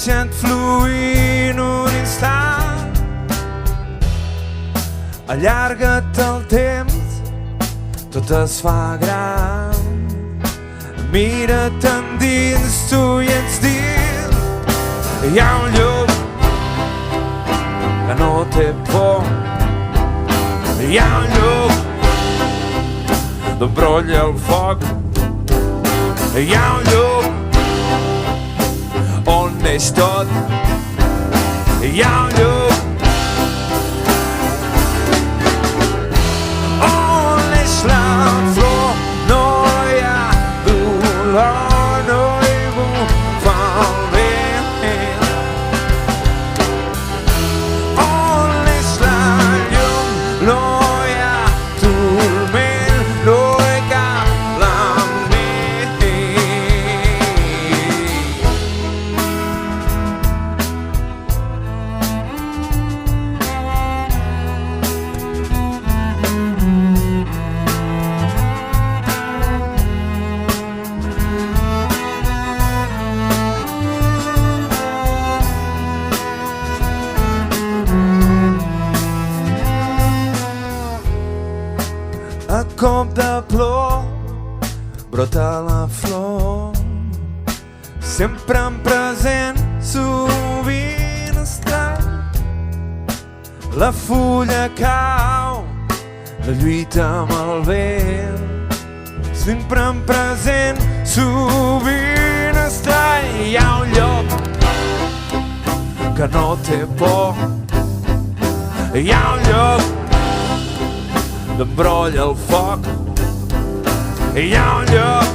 deixa't fluir un instant. Allarga't el temps, tot es fa gran. Mira't endins, tu hi ets dins. Hi ha un llum que no té por. Hi ha un llum d'on brolla el foc. Hi ha un llum on neix tot. Hi ha un llum on neix la flor. No hi ha dolor, no hi bufa el vent. On neix la llum, no hi ha turment, no hi cap lament. A cop de plor brota la flor, sempre en present, sovint estrany. La fulla cau, la lluita amb el vent, sempre en present, sovint estrany. Hi ha un lloc que no té por. Hi ha un lloc d'on brolla el foc. Hi ha un lloc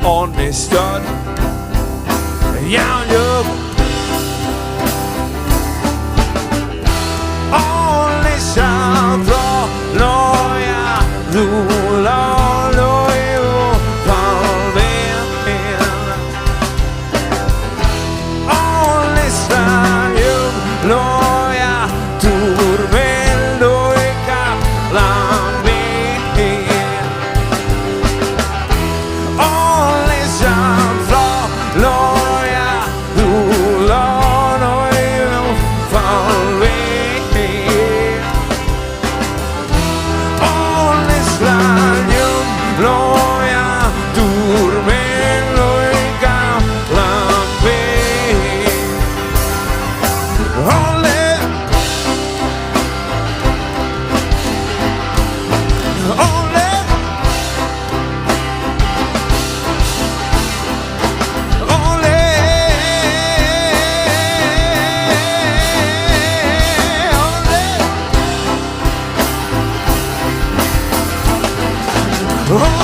on és tot. Hi ha un lloc on és el flor. No hi ha dolor, no hi bufa el vent. On és la llum, no hi ha turment, no hi cap lament. On és el flor, no hi ha dolor, no hi bufa el vent. On és la llum, no hi ha turment, no hi cap lament. Ole! Ole! Ole! Ole!